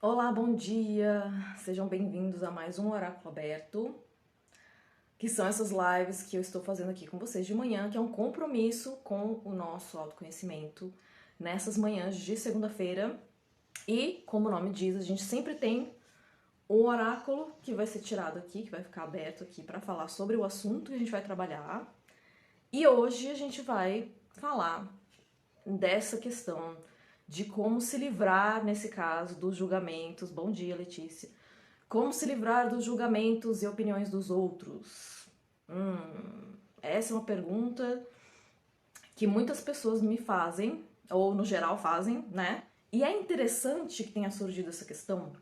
Olá, bom dia! Sejam bem-vindos a mais um Oráculo Aberto, que são essas lives que eu estou fazendo aqui com vocês de manhã, que é um compromisso com o nosso autoconhecimento nessas manhãs de segunda-feira. E, como o nome diz, a gente sempre tem um oráculo que vai ser tirado aqui, que vai ficar aberto aqui para falar sobre o assunto que a gente vai trabalhar. E hoje a gente vai falar dessa questão de como se livrar, nesse caso, dos julgamentos. Bom dia, Letícia. Como se livrar dos julgamentos e opiniões dos outros? Essa é uma pergunta que muitas pessoas me fazem, ou no geral fazem, né? E é interessante que tenha surgido essa questão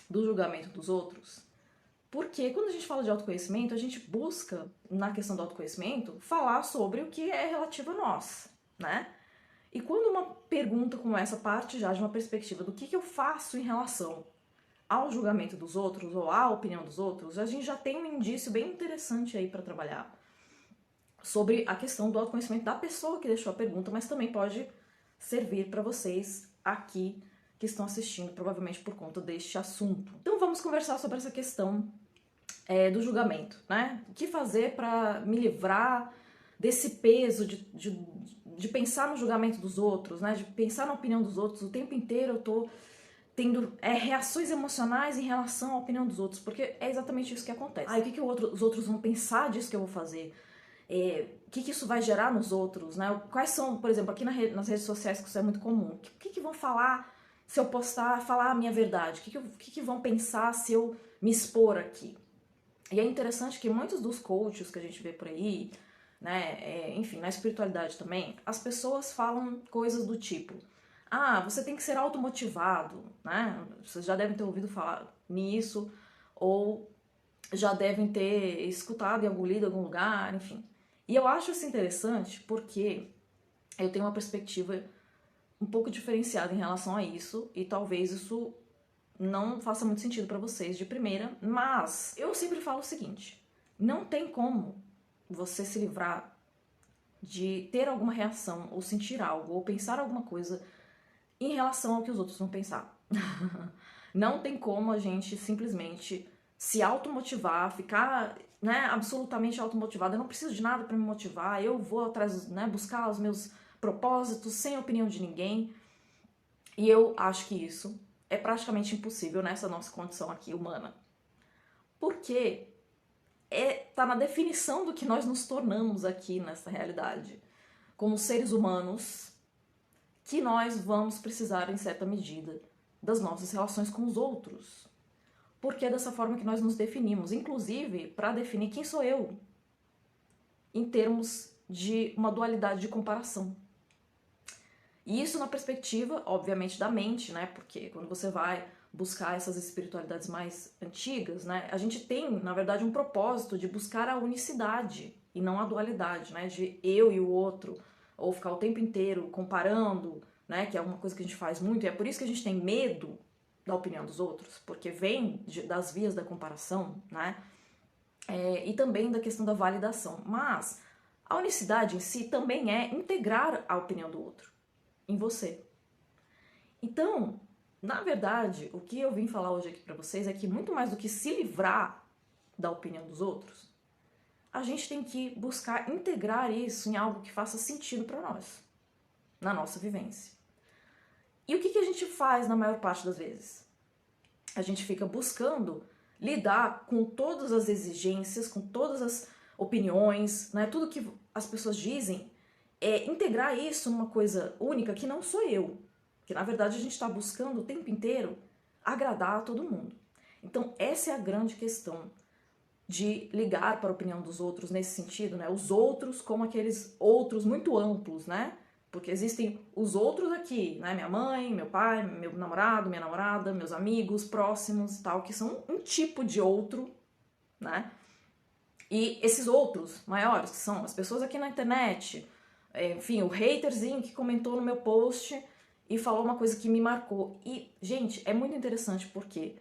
do julgamento dos outros, porque quando a gente fala de autoconhecimento, a gente busca, na questão do autoconhecimento, falar sobre o que é relativo a nós, né? E quando uma pergunta como essa parte já de uma perspectiva do que eu faço em relação ao julgamento dos outros ou à opinião dos outros, a gente já tem um indício bem interessante aí para trabalhar sobre a questão do autoconhecimento da pessoa que deixou a pergunta, mas também pode servir para vocês aqui que estão assistindo, provavelmente por conta deste assunto. Então vamos conversar sobre essa questão do julgamento, né? O que fazer para me livrar desse peso de pensar no julgamento dos outros, né? De pensar na opinião dos outros. O tempo inteiro eu tô tendo reações emocionais em relação à opinião dos outros, porque é exatamente isso que acontece. O que os outros vão pensar disso que eu vou fazer? O que isso vai gerar nos outros, né? Quais são, por exemplo, aqui nas redes sociais, que isso é muito comum, o que vão falar se eu postar, falar a minha verdade? O que vão pensar se eu me expor aqui? E é interessante que muitos dos coaches que a gente vê por aí, né, enfim, na espiritualidade também, as pessoas falam coisas do tipo: ah, você tem que ser automotivado, né? Vocês já devem ter ouvido falar nisso, ou já devem ter escutado em algum lido, em algum lugar, enfim. E eu acho isso interessante porque eu tenho uma perspectiva um pouco diferenciada em relação a isso, e talvez isso não faça muito sentido para vocês de primeira, mas eu sempre falo o seguinte: não tem como você se livrar de ter alguma reação, ou sentir algo, ou pensar alguma coisa em relação ao que os outros vão pensar. Não tem como a gente simplesmente se automotivar, ficar, né, absolutamente automotivada. Eu não preciso de nada para me motivar, eu vou atrás, né, buscar os meus propósitos sem opinião de ninguém. E eu acho que isso é praticamente impossível nessa nossa condição aqui humana. Porque tá na definição do que nós nos tornamos aqui nessa realidade. Como seres humanos, que nós vamos precisar, em certa medida, das nossas relações com os outros. Porque é dessa forma que nós nos definimos, inclusive para definir quem sou eu, em termos de uma dualidade de comparação. E isso na perspectiva, obviamente, da mente, né? Porque quando você vai buscar essas espiritualidades mais antigas, né? A gente tem, na verdade, um propósito de buscar a unicidade e não a dualidade, né? De eu e o outro, ou ficar o tempo inteiro comparando, né? Que é uma coisa que a gente faz muito, e é por isso que a gente tem medo da opinião dos outros, porque vem das vias da comparação, né? E também da questão da validação. Mas a unicidade em si também é integrar a opinião do outro em você. Então, na verdade, o que eu vim falar hoje aqui pra vocês é que muito mais do que se livrar da opinião dos outros, a gente tem que buscar integrar isso em algo que faça sentido pra nós, na nossa vivência. E o que a gente faz na maior parte das vezes? A gente fica buscando lidar com todas as exigências, com todas as opiniões, né? Tudo que as pessoas dizem, integrar isso numa coisa única que não sou eu. Que na verdade a gente está buscando o tempo inteiro agradar a todo mundo. Então essa é a grande questão de ligar para a opinião dos outros nesse sentido, né? Os outros como aqueles outros muito amplos, né? Porque existem os outros aqui, né? Minha mãe, meu pai, meu namorado, minha namorada, meus amigos próximos e tal, que são um tipo de outro, né? E esses outros maiores, que são as pessoas aqui na internet, enfim, o haterzinho que comentou no meu post e falou uma coisa que me marcou. E, gente, é muito interessante porque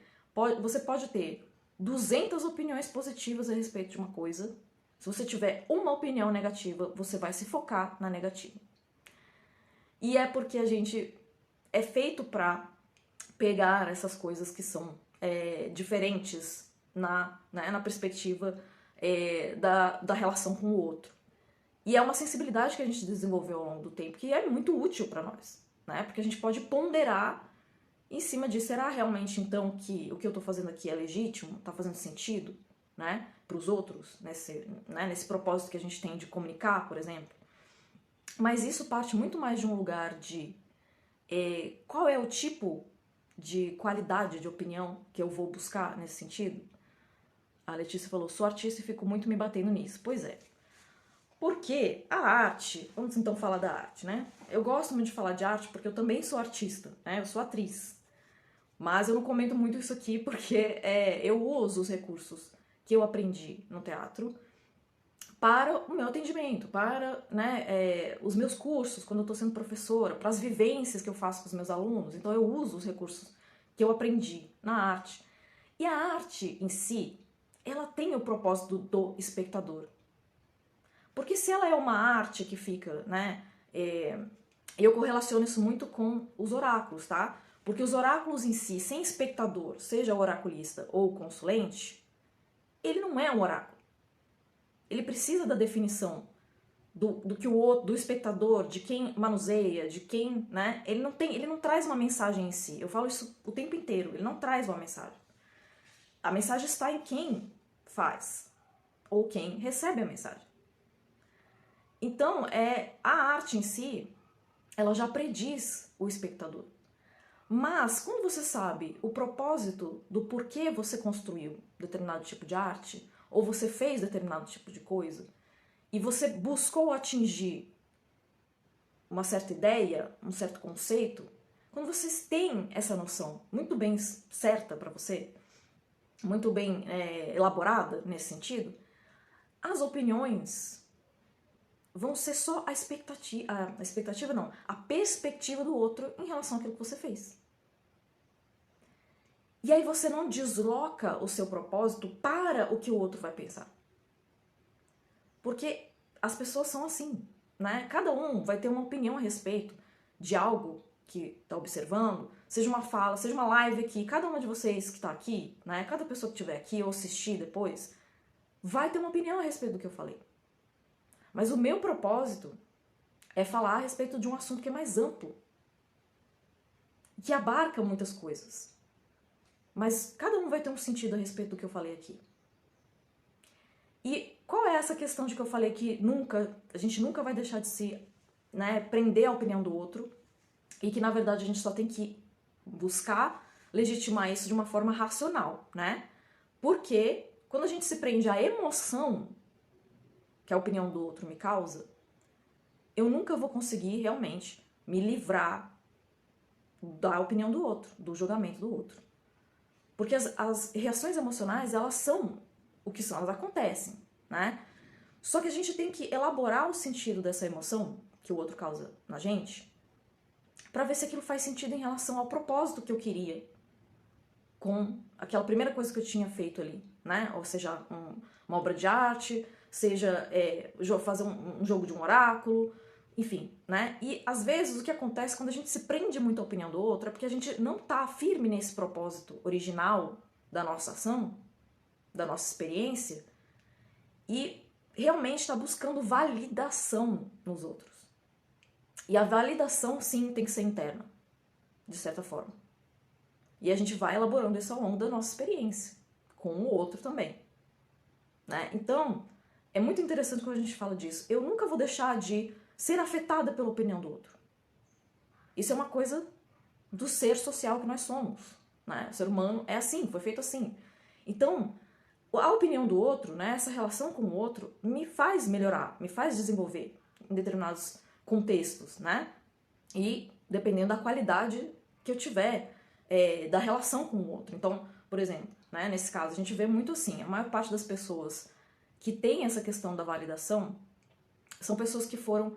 você pode ter 200 opiniões positivas a respeito de uma coisa. Se você tiver uma opinião negativa, você vai se focar na negativa. E é porque a gente é feito pra pegar essas coisas que são diferentes na perspectiva da relação com o outro. E é uma sensibilidade que a gente desenvolveu ao longo do tempo que é muito útil para nós, né? Porque a gente pode ponderar em cima disso. Será realmente, então, que o que eu tô fazendo aqui é legítimo? Tá fazendo sentido, né? Para os outros, nesse propósito que a gente tem de comunicar, por exemplo. Mas isso parte muito mais de um lugar de qual é o tipo de qualidade de opinião que eu vou buscar nesse sentido. A Letícia falou, sou artista e fico muito me batendo nisso. Pois é. Porque a arte, vamos então falar da arte, né? Eu gosto muito de falar de arte porque eu também sou artista, né? Eu sou atriz. Mas eu não comento muito isso aqui porque eu uso os recursos que eu aprendi no teatro para o meu atendimento, para os meus cursos, quando eu estou sendo professora, para as vivências que eu faço com os meus alunos. Então eu uso os recursos que eu aprendi na arte. E a arte em si, ela tem o propósito do espectador. Porque se ela é uma arte que fica, eu correlaciono isso muito com os oráculos, tá? Porque os oráculos em si, sem espectador, seja o oraculista ou o consulente, ele não é um oráculo. Ele precisa da definição do que o outro, do espectador, de quem manuseia, de quem, né? Ele não traz uma mensagem em si. Eu falo isso o tempo inteiro, ele não traz uma mensagem. A mensagem está em quem faz ou quem recebe a mensagem. Então, a arte em si, ela já prediz o espectador. Mas, quando você sabe o propósito do porquê você construiu determinado tipo de arte, ou você fez determinado tipo de coisa, e você buscou atingir uma certa ideia, um certo conceito, quando vocês têm essa noção muito bem certa para você, muito bem elaborada nesse sentido, as opiniões vão ser só a expectativa não, a perspectiva do outro em relação àquilo que você fez. E aí você não desloca o seu propósito para o que o outro vai pensar. Porque as pessoas são assim, né? Cada um vai ter uma opinião a respeito de algo que está observando, seja uma fala, seja uma live aqui, cada uma de vocês que está aqui, né? Cada pessoa que estiver aqui ou assistir depois, vai ter uma opinião a respeito do que eu falei. Mas o meu propósito é falar a respeito de um assunto que é mais amplo, que abarca muitas coisas. Mas cada um vai ter um sentido a respeito do que eu falei aqui. E qual é essa questão de que eu falei que a gente nunca vai deixar de se prender a opinião do outro e que, na verdade, a gente só tem que buscar legitimar isso de uma forma racional, né? Porque quando a gente se prende à emoção que a opinião do outro me causa, eu nunca vou conseguir realmente me livrar da opinião do outro, do julgamento do outro. Porque as reações emocionais, elas são o que são, elas acontecem, né? Só que a gente tem que elaborar o sentido dessa emoção que o outro causa na gente, para ver se aquilo faz sentido em relação ao propósito que eu queria com aquela primeira coisa que eu tinha feito ali, né? Ou seja, uma obra de arte, seja fazer um jogo de um oráculo, enfim, né? E às vezes o que acontece quando a gente se prende muito à opinião do outro é porque a gente não tá firme nesse propósito original da nossa ação, da nossa experiência, e realmente está buscando validação nos outros. E a validação, sim, tem que ser interna, de certa forma. E a gente vai elaborando isso ao longo da nossa experiência, com o outro também, né? Então, é muito interessante quando a gente fala disso. Eu nunca vou deixar de ser afetada pela opinião do outro. Isso é uma coisa do ser social que nós somos, né? O ser humano é assim, foi feito assim. Então, a opinião do outro, né, essa relação com o outro, me faz melhorar, me faz desenvolver em determinados contextos, né? E dependendo da qualidade que eu tiver da relação com o outro. Então, por exemplo, né, nesse caso, a gente vê muito assim, a maior parte das pessoas que tem essa questão da validação são pessoas que foram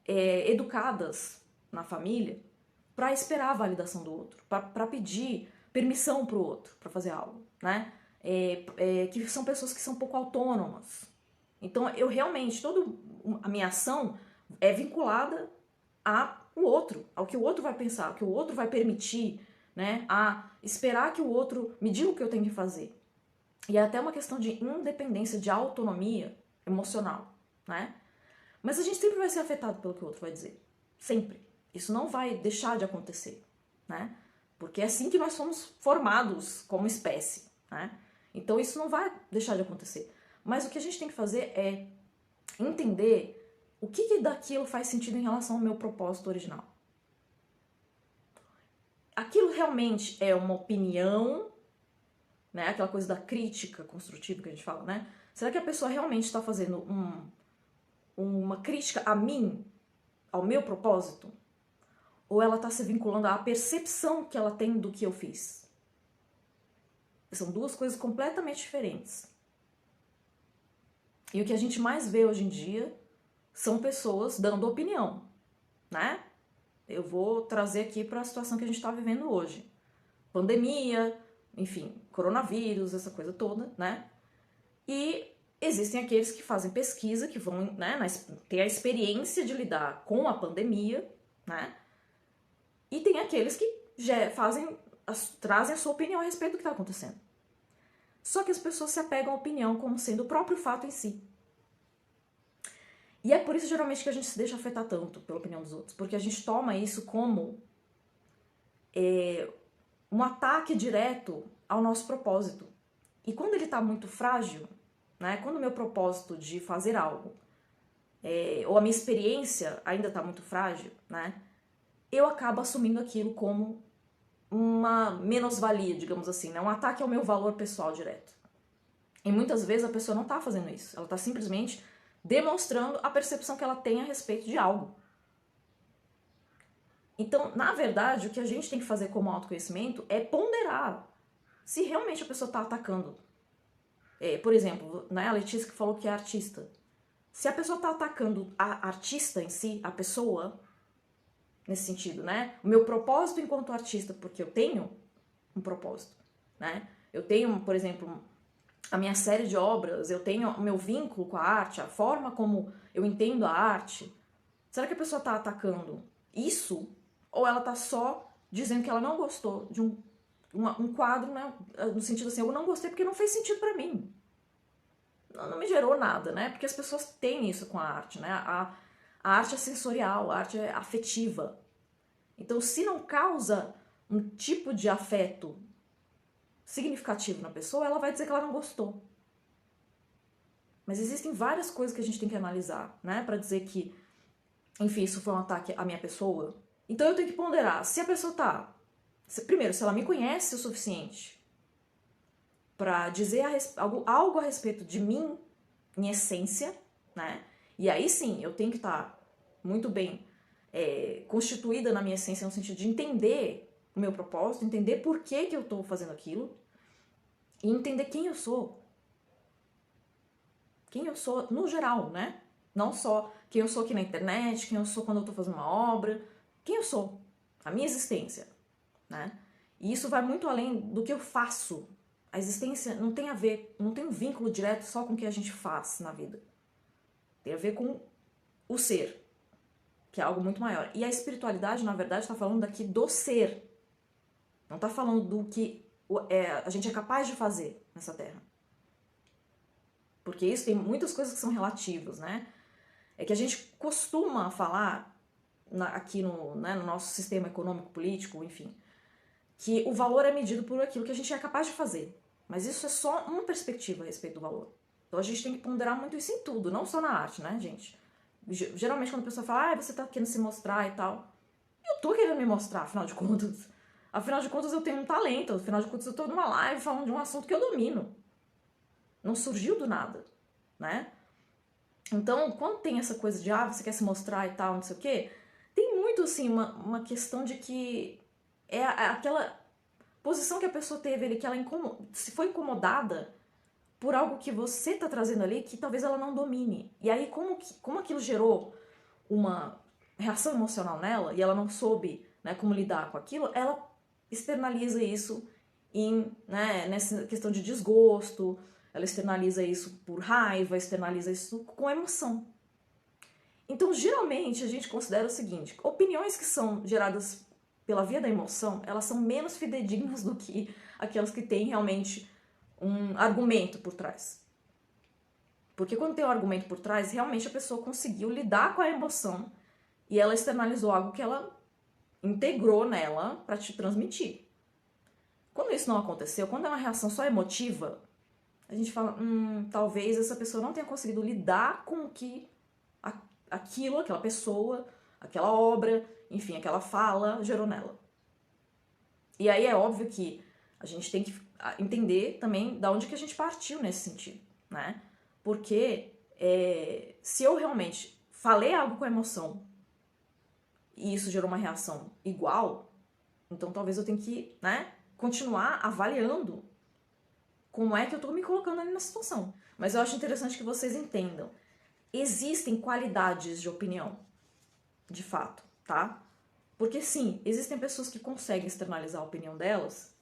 educadas na família para esperar a validação do outro, para pedir permissão para o outro para fazer algo, né? Que são pessoas que são um pouco autônomas. Então, eu realmente, toda a minha ação é vinculada ao outro, ao que o outro vai pensar, ao que o outro vai permitir, né, a esperar que o outro me diga o que eu tenho que fazer. E é até uma questão de independência, de autonomia emocional, né? Mas a gente sempre vai ser afetado pelo que o outro vai dizer. Sempre. Isso não vai deixar de acontecer, né? Porque é assim que nós somos formados como espécie, né? Então isso não vai deixar de acontecer. Mas o que a gente tem que fazer é entender o que daquilo faz sentido em relação ao meu propósito original. Aquilo realmente é uma opinião, né? Aquela coisa da crítica construtiva que a gente fala, né? Será que a pessoa realmente está fazendo uma crítica a mim, ao meu propósito? Ou ela está se vinculando à percepção que ela tem do que eu fiz? São duas coisas completamente diferentes. E o que a gente mais vê hoje em dia são pessoas dando opinião, né? Eu vou trazer aqui para a situação que a gente está vivendo hoje. Pandemia, enfim, coronavírus, essa coisa toda, né? E existem aqueles que fazem pesquisa, que vão, né, ter a experiência de lidar com a pandemia, né? E tem aqueles que já trazem a sua opinião a respeito do que está acontecendo. Só que as pessoas se apegam à opinião como sendo o próprio fato em si. E é por isso, geralmente, que a gente se deixa afetar tanto pela opinião dos outros. Porque a gente toma isso como um ataque direto ao nosso propósito. E quando ele está muito frágil, né, quando o meu propósito de fazer algo, ou a minha experiência ainda está muito frágil, né, eu acabo assumindo aquilo como uma menos-valia, digamos assim, né, um ataque ao meu valor pessoal direto. E muitas vezes a pessoa não está fazendo isso, ela está simplesmente demonstrando a percepção que ela tem a respeito de algo. Então, na verdade, o que a gente tem que fazer como autoconhecimento é ponderar se realmente a pessoa está atacando. Por exemplo, né, a Letícia que falou que é artista. Se a pessoa está atacando a artista em si, a pessoa, nesse sentido, né? O meu propósito enquanto artista, porque eu tenho um propósito, né? Eu tenho, por exemplo, a minha série de obras, eu tenho o meu vínculo com a arte, a forma como eu entendo a arte. Será que a pessoa está atacando isso? Ou ela está só dizendo que ela não gostou de um quadro, né? No sentido assim, eu não gostei porque não fez sentido para mim. Não me gerou nada, né? Porque as pessoas têm isso com a arte, né? A arte é sensorial, a arte é afetiva. Então, se não causa um tipo de afeto significativo na pessoa, ela vai dizer que ela não gostou. Mas existem várias coisas que a gente tem que analisar, né? Pra dizer que, enfim, isso foi um ataque à minha pessoa. Então eu tenho que ponderar se a pessoa tá... Primeiro, se ela me conhece o suficiente pra dizer algo a respeito de mim, em essência, né? E aí sim, eu tenho que estar muito bem constituída na minha essência, no sentido de entender o meu propósito, entender por que eu tô fazendo aquilo e entender quem eu sou. Quem eu sou no geral, né? Não só quem eu sou aqui na internet, quem eu sou quando eu tô fazendo uma obra, quem eu sou, a minha existência, né? E isso vai muito além do que eu faço. A existência não tem a ver, não tem um vínculo direto só com o que a gente faz na vida. Tem a ver com o ser, que é algo muito maior. E a espiritualidade, na verdade, está falando daqui do ser. Não está falando do que a gente é capaz de fazer nessa Terra. Porque isso tem muitas coisas que são relativas, né? É que a gente costuma falar aqui no nosso sistema econômico, político, enfim, que o valor é medido por aquilo que a gente é capaz de fazer. Mas isso é só uma perspectiva a respeito do valor. Então a gente tem que ponderar muito isso em tudo, não só na arte, né, gente? Geralmente quando a pessoa fala, você tá querendo se mostrar e tal, eu tô querendo me mostrar, afinal de contas. Afinal de contas eu tenho um talento, afinal de contas eu tô numa live falando de um assunto que eu domino. Não surgiu do nada, né? Então, quando tem essa coisa de, você quer se mostrar e tal, não sei o quê, tem muito, assim, uma questão de que é aquela posição que a pessoa teve ali, que ela se foi incomodada por algo que você tá trazendo ali, que talvez ela não domine. E aí, como aquilo gerou uma reação emocional nela, e ela não soube, né, como lidar com aquilo, ela externaliza isso nessa questão de desgosto, ela externaliza isso por raiva, externaliza isso com emoção. Então, geralmente, a gente considera o seguinte, opiniões que são geradas pela via da emoção, elas são menos fidedignas do que aquelas que têm realmente um argumento por trás. Porque quando tem um argumento por trás, realmente a pessoa conseguiu lidar com a emoção e ela externalizou algo que ela integrou nela para te transmitir. Quando isso não aconteceu, quando é uma reação só emotiva, a gente fala, talvez essa pessoa não tenha conseguido lidar com o que aquilo, aquela pessoa, aquela obra, enfim, aquela fala gerou nela. E aí é óbvio que a gente tem que entender também da onde que a gente partiu nesse sentido, né? Porque se eu realmente falei algo com emoção e isso gerou uma reação igual, então talvez eu tenha que, né, continuar avaliando como é que eu tô me colocando ali na situação. Mas eu acho interessante que vocês entendam. Existem qualidades de opinião, de fato, tá? Porque sim, existem pessoas que conseguem externalizar a opinião delas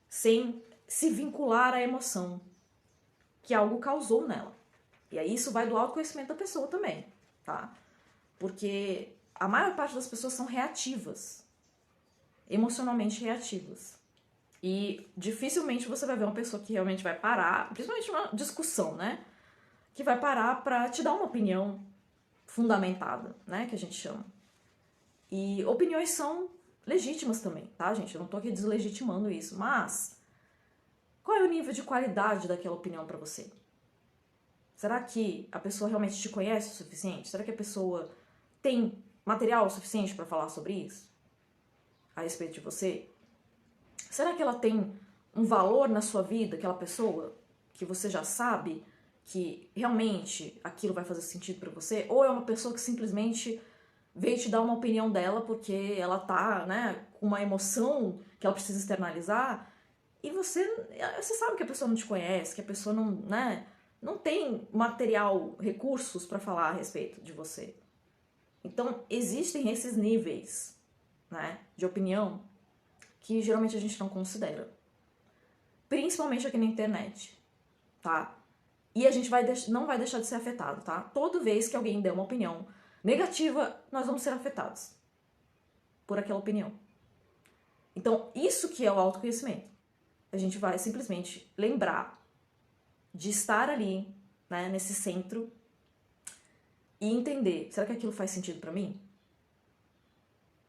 sem se vincular à emoção que algo causou nela. E aí isso vai do autoconhecimento da pessoa também, tá? Porque a maior parte das pessoas são reativas, emocionalmente reativas. E dificilmente você vai ver uma pessoa que realmente vai parar, principalmente uma discussão, né? Que vai parar pra te dar uma opinião fundamentada, né? Que a gente chama. E opiniões são legítimas também, tá, gente? Eu não tô aqui deslegitimando isso, mas qual é o nível de qualidade daquela opinião pra você? Será que a pessoa realmente te conhece o suficiente? Será que a pessoa tem material suficiente pra falar sobre isso? A respeito de você? Será que ela tem um valor na sua vida, aquela pessoa, que você já sabe que realmente aquilo vai fazer sentido pra você? Ou é uma pessoa que simplesmente veio te dar uma opinião dela porque ela tá, né, com uma emoção que ela precisa externalizar e você sabe que a pessoa não te conhece, que a pessoa não, né, não tem material, recursos pra falar a respeito de você. Então, existem esses níveis, né, de opinião que geralmente a gente não considera. Principalmente aqui na internet, tá? E a gente não vai deixar de ser afetado, tá? Toda vez que alguém der uma opinião negativa, nós vamos ser afetados por aquela opinião. Então, isso que é o autoconhecimento. A gente vai simplesmente lembrar de estar ali, né, nesse centro e entender, será que aquilo faz sentido pra mim?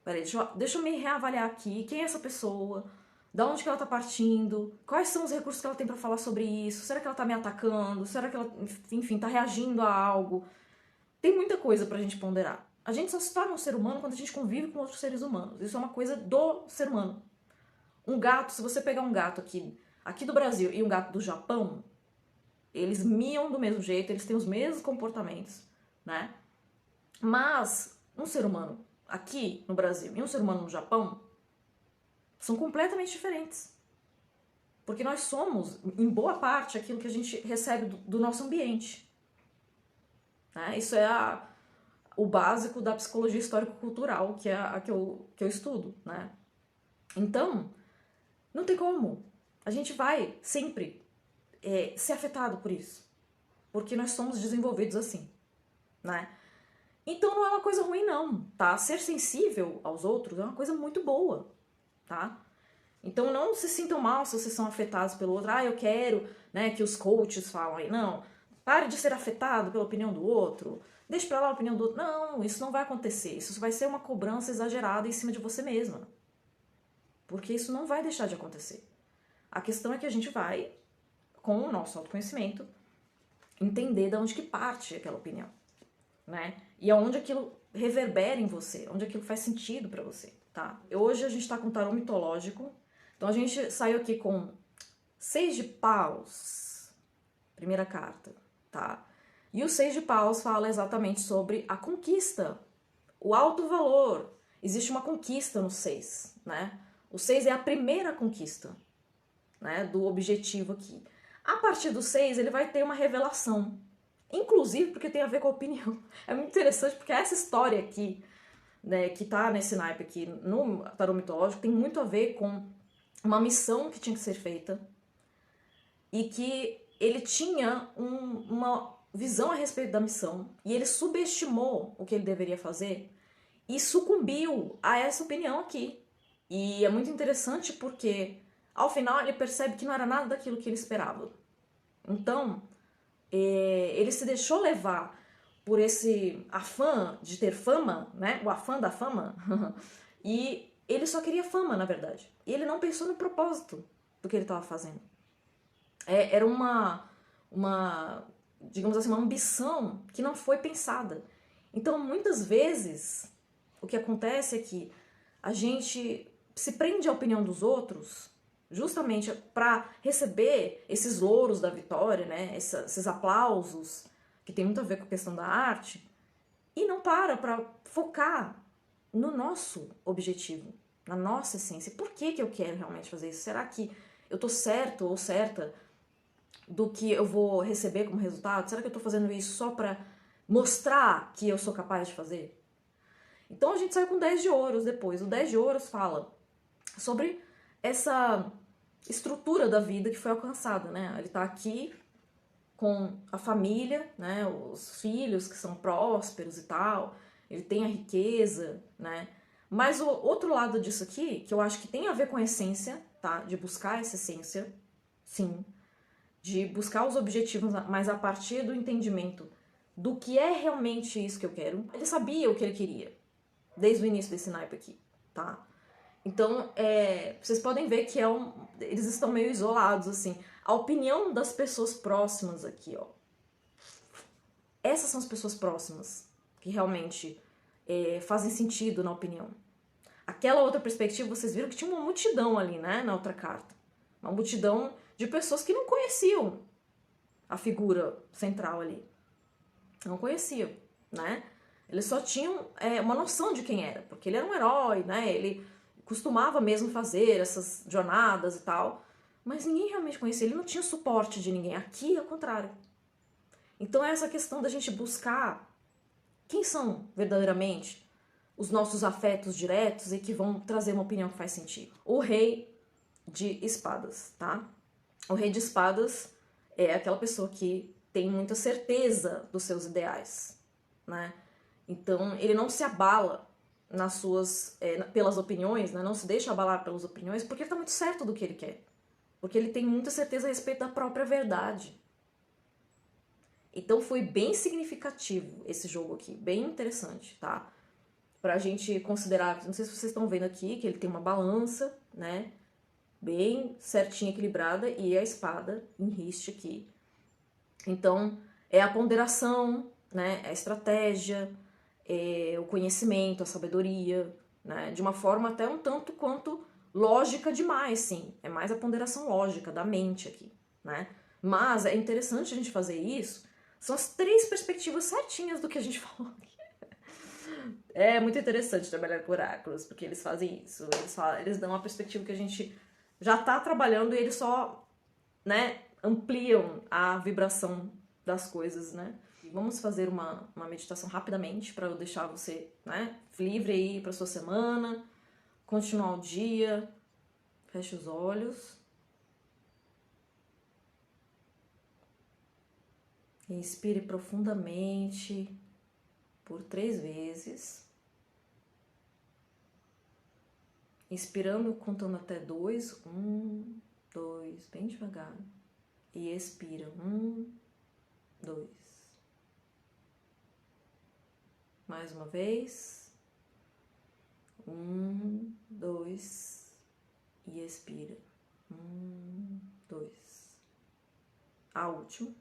Peraí, deixa eu me reavaliar aqui, quem é essa pessoa? Da onde que ela tá partindo? Quais são os recursos que ela tem pra falar sobre isso? Será que ela tá me atacando? Será que ela, enfim, tá reagindo a algo? Tem muita coisa pra gente ponderar. A gente só se torna um ser humano quando a gente convive com outros seres humanos. Isso é uma coisa do ser humano. Um gato, se você pegar um gato aqui do Brasil e um gato do Japão, eles miam do mesmo jeito, eles têm os mesmos comportamentos, né? Mas um ser humano aqui no Brasil e um ser humano no Japão são completamente diferentes. Porque nós somos, em boa parte, aquilo que a gente recebe do nosso ambiente. Né? Isso é o básico da psicologia histórico-cultural, que é a que eu estudo. Né? Então, não tem como. A gente vai sempre ser afetado por isso. Porque nós somos desenvolvidos assim. Né? Então não é uma coisa ruim não, tá? Ser sensível aos outros é uma coisa muito boa, tá? Então não se sintam mal se vocês são afetados pelo outro. Ah, eu quero, né, que os coaches falam aí. Não, pare de ser afetado pela opinião do outro. Deixe pra lá a opinião do outro. Não, isso não vai acontecer. Isso vai ser uma cobrança exagerada em cima de você mesma. Porque isso não vai deixar de acontecer. A questão é que a gente vai, com o nosso autoconhecimento, entender de onde que parte aquela opinião, né? E aonde aquilo reverbera em você, onde aquilo faz sentido pra você, tá? Hoje a gente tá com um tarô mitológico, então a gente saiu aqui com 6 de paus, primeira carta, tá? E o 6 de paus fala exatamente sobre a conquista, o alto valor. Existe uma conquista no 6, né? O 6 é a primeira conquista, né, do objetivo aqui. A partir do 6 ele vai ter uma revelação. Inclusive porque tem a ver com a opinião. É muito interessante porque essa história aqui, né, que tá nesse naipe aqui no tarô mitológico, tem muito a ver com uma missão que tinha que ser feita e que ele tinha uma visão a respeito da missão e ele subestimou o que ele deveria fazer e sucumbiu a essa opinião aqui. E é muito interessante porque, ao final, ele percebe que não era nada daquilo que ele esperava. Então, ele se deixou levar por esse afã de ter fama, né? O afã da fama. E ele só queria fama, na verdade. E ele não pensou no propósito do que ele estava fazendo. Era digamos assim, uma ambição que não foi pensada. Então, muitas vezes, o que acontece é que a gente se prende à opinião dos outros justamente para receber esses louros da vitória, né? Esses aplausos, que tem muito a ver com a questão da arte, e não para focar no nosso objetivo, na nossa essência. Por que eu quero realmente fazer isso? Será que eu tô certo ou certa do que eu vou receber como resultado? Será que eu tô fazendo isso só para mostrar que eu sou capaz de fazer? Então a gente saiu com 10 de ouros depois. O 10 de ouros fala sobre essa estrutura da vida que foi alcançada, né? Ele tá aqui com a família, né? Os filhos que são prósperos e tal. Ele tem a riqueza, né? Mas o outro lado disso aqui, que eu acho que tem a ver com a essência, tá? De buscar essa essência, sim. De buscar os objetivos, mas a partir do entendimento do que é realmente isso que eu quero. Ele sabia o que ele queria, desde o início desse naipe aqui, tá? Então, vocês podem ver que eles estão meio isolados, assim. A opinião das pessoas próximas aqui, ó. Essas são as pessoas próximas que realmente fazem sentido na opinião. Aquela outra perspectiva, vocês viram que tinha uma multidão ali, né, na outra carta. Uma multidão de pessoas que não conheciam a figura central ali. Não conheciam, né? Eles só tinham uma noção de quem era, porque ele era um herói, né? Ele costumava mesmo fazer essas jornadas e tal, mas ninguém realmente conhecia, ele não tinha suporte de ninguém. Aqui é o contrário. Então é essa questão da gente buscar quem são verdadeiramente os nossos afetos diretos e que vão trazer uma opinião que faz sentido. O rei de espadas, tá? O rei de espadas é aquela pessoa que tem muita certeza dos seus ideais, né? Então ele não se abala nas suas pelas opiniões, né? Não se deixa abalar pelas opiniões, porque ele tá muito certo do que ele quer, porque ele tem muita certeza a respeito da própria verdade. Então foi bem significativo esse jogo aqui, bem interessante, tá? Pra gente considerar, não sei se vocês estão vendo aqui, que ele tem uma balança, né? Bem certinha, equilibrada, e a espada em riste aqui. Então, é a ponderação, né? É a estratégia, é o conhecimento, a sabedoria, né? De uma forma até um tanto quanto lógica demais, sim. É mais a ponderação lógica da mente aqui, né? Mas é interessante a gente fazer isso. São as 3 perspectivas certinhas do que a gente falou aqui. É muito interessante trabalhar com oráculos, porque eles fazem isso. Eles dão uma perspectiva que a gente já tá trabalhando e eles só, né, ampliam a vibração das coisas, né? Vamos fazer uma meditação rapidamente para eu deixar você, né, livre aí para sua semana, continuar o dia. Feche os olhos. Inspire profundamente por 3 vezes. Inspirando, contando até 2. 1, 2, bem devagar. E expira. 1, 2. Mais uma vez. 1, 2. E expira. 1, 2. A última.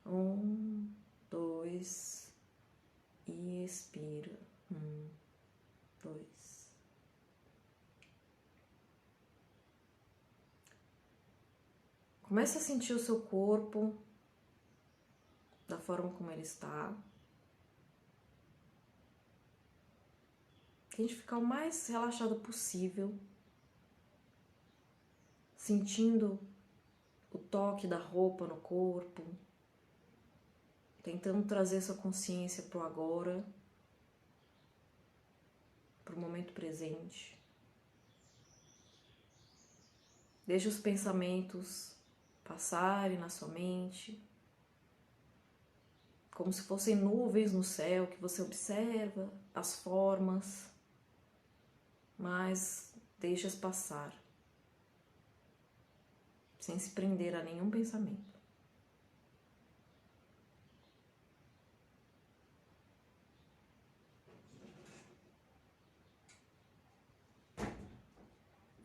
1, 2. E expira. 1, 2. Começa a sentir o seu corpo da forma como ele está. Tente ficar o mais relaxado possível, sentindo o toque da roupa no corpo, tentando trazer sua consciência para o agora, para o momento presente. Deixe os pensamentos passarem na sua mente, como se fossem nuvens no céu que você observa as formas. mas deixa-as passar, sem se prender a nenhum pensamento.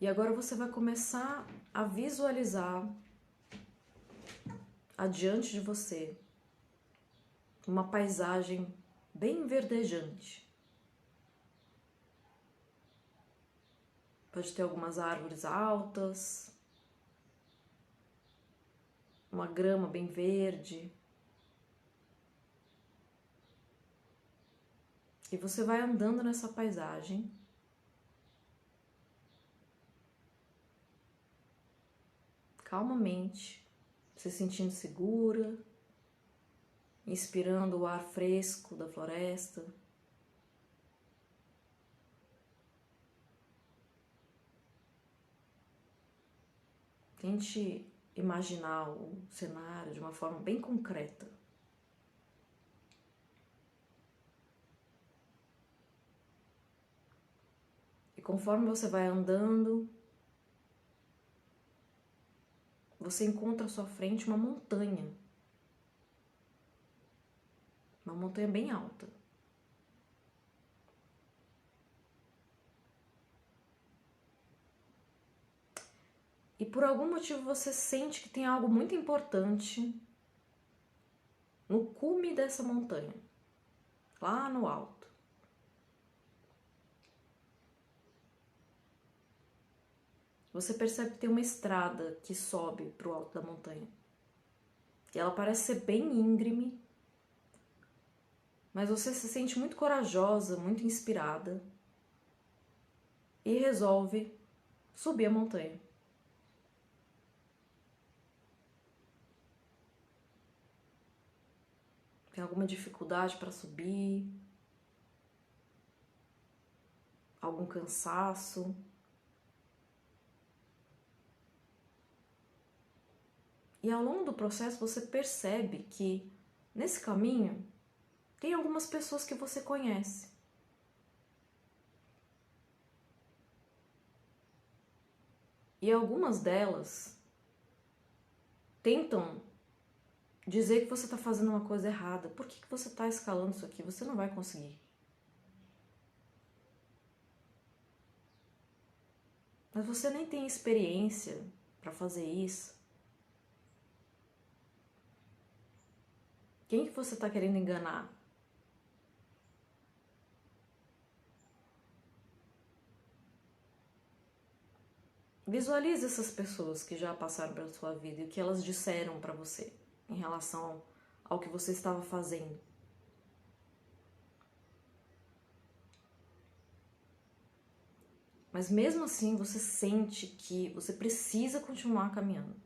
E agora você vai começar a visualizar adiante de você uma paisagem bem verdejante. Pode ter algumas árvores altas, uma grama bem verde. E você vai andando nessa paisagem, calmamente, se sentindo segura, inspirando o ar fresco da floresta. Tente imaginar o cenário de uma forma bem concreta. E conforme você vai andando, você encontra à sua frente uma montanha. Uma montanha bem alta. E por algum motivo você sente que tem algo muito importante no cume dessa montanha, lá no alto. Você percebe que tem uma estrada que sobe para o alto da montanha. E ela parece ser bem íngreme, mas você se sente muito corajosa, muito inspirada e resolve subir a montanha. Tem alguma dificuldade para subir? Algum cansaço? E ao longo do processo você percebe que nesse caminho tem algumas pessoas que você conhece. E algumas delas tentam dizer que você está fazendo uma coisa errada. Por que você está escalando isso aqui? Você não vai conseguir. Mas você nem tem experiência para fazer isso. Quem que você está querendo enganar? Visualize essas pessoas que já passaram pela sua vida e o que elas disseram para você em relação ao que você estava fazendo. Mas mesmo assim você sente que você precisa continuar caminhando.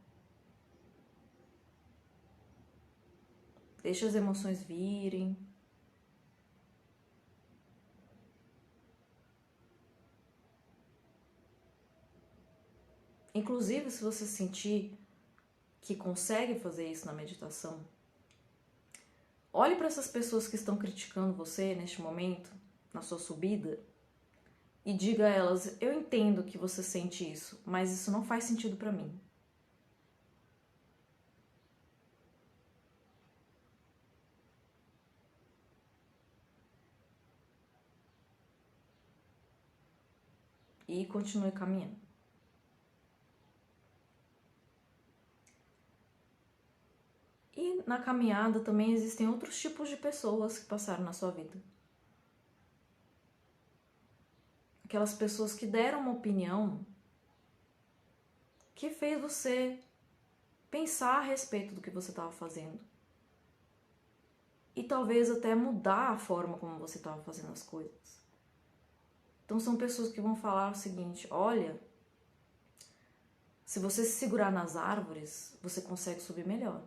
Deixa as emoções virem. Inclusive, se você sentir que consegue fazer isso na meditação, olhe para essas pessoas que estão criticando você neste momento, na sua subida, e diga a elas: eu entendo que você sente isso, mas isso não faz sentido para mim. E continue caminhando. E na caminhada também existem outros tipos de pessoas que passaram na sua vida. Aquelas pessoas que deram uma opinião que fez você pensar a respeito do que você estava fazendo. E talvez até mudar a forma como você estava fazendo as coisas. Então são pessoas que vão falar o seguinte: olha, se você se segurar nas árvores, você consegue subir melhor.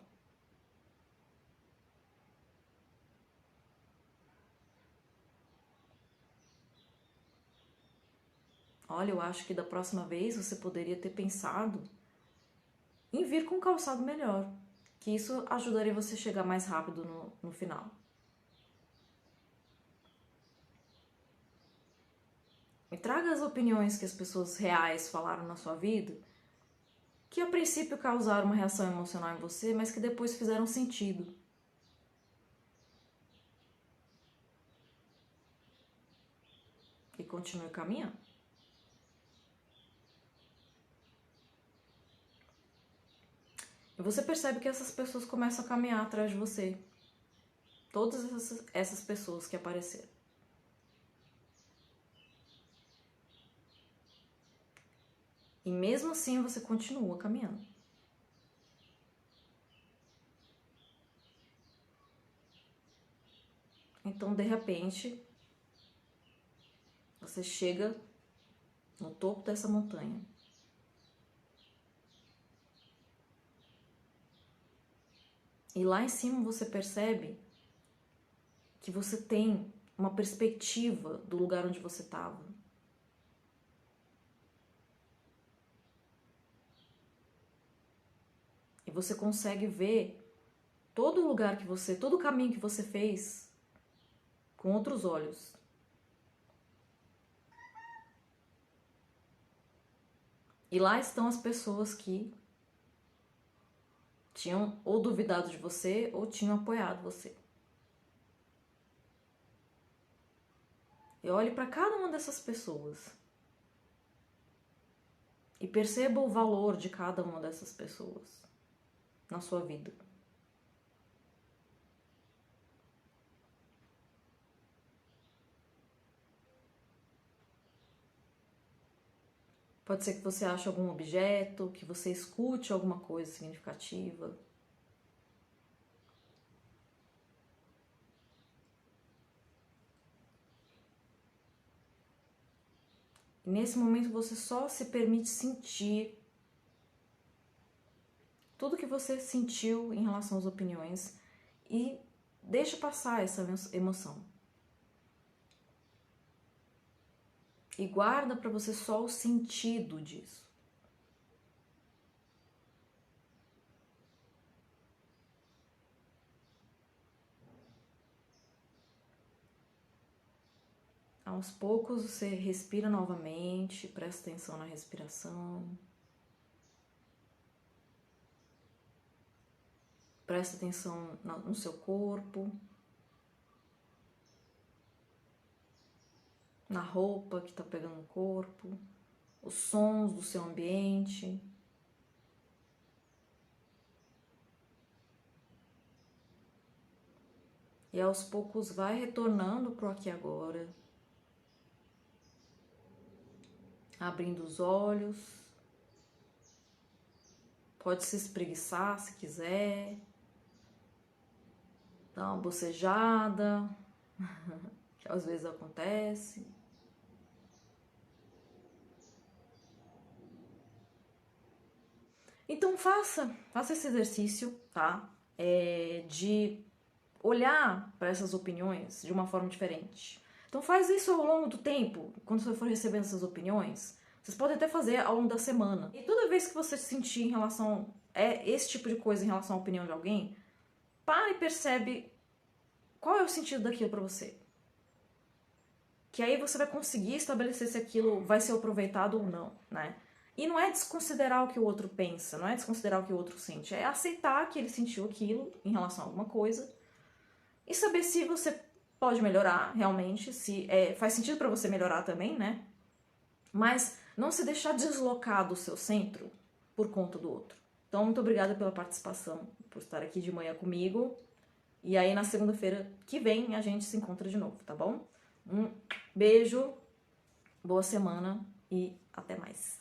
Olha, eu acho que da próxima vez você poderia ter pensado em vir com um calçado melhor, que isso ajudaria você a chegar mais rápido no final. Me traga as opiniões que as pessoas reais falaram na sua vida, que a princípio causaram uma reação emocional em você, mas que depois fizeram sentido. E continue caminhando. E você percebe que essas pessoas começam a caminhar atrás de você. Todas essas pessoas que apareceram. E mesmo assim você continua caminhando. Então, de repente, você chega no topo dessa montanha. E lá em cima você percebe que você tem uma perspectiva do lugar onde você estava. E você consegue ver todo o lugar que você, todo o caminho que você fez com outros olhos. E lá estão as pessoas que tinham ou duvidado de você ou tinham apoiado você. E olhe para cada uma dessas pessoas. E perceba o valor de cada uma dessas pessoas na sua vida. Pode ser que você ache algum objeto, que você escute alguma coisa significativa. E nesse momento você só se permite sentir tudo que você sentiu em relação às opiniões e deixa passar essa emoção. E guarda para você só o sentido disso. Aos poucos você respira novamente, presta atenção na respiração. Presta atenção no seu corpo, na roupa que está pegando no corpo, os sons do seu ambiente. E aos poucos vai retornando para o aqui e agora, abrindo os olhos. Pode se espreguiçar se quiser, dar uma bocejada, que às vezes acontece. Então faça esse exercício, tá? De olhar para essas opiniões de uma forma diferente. Então faz isso ao longo do tempo, quando você for recebendo essas opiniões. Vocês podem até fazer ao longo da semana. E toda vez que você sentir em relação a esse tipo de coisa, em relação à opinião de alguém, para e percebe qual é o sentido daquilo para você. Que aí você vai conseguir estabelecer se aquilo vai ser aproveitado ou não, né? E não é desconsiderar o que o outro pensa, não é desconsiderar o que o outro sente, é aceitar que ele sentiu aquilo em relação a alguma coisa e saber se você pode melhorar realmente, se faz sentido para você melhorar também, né? Mas não se deixar deslocar do seu centro por conta do outro. Então, muito obrigada pela participação, por estar aqui de manhã comigo. E aí, na segunda-feira que vem, a gente se encontra de novo, tá bom? Um beijo, boa semana e até mais.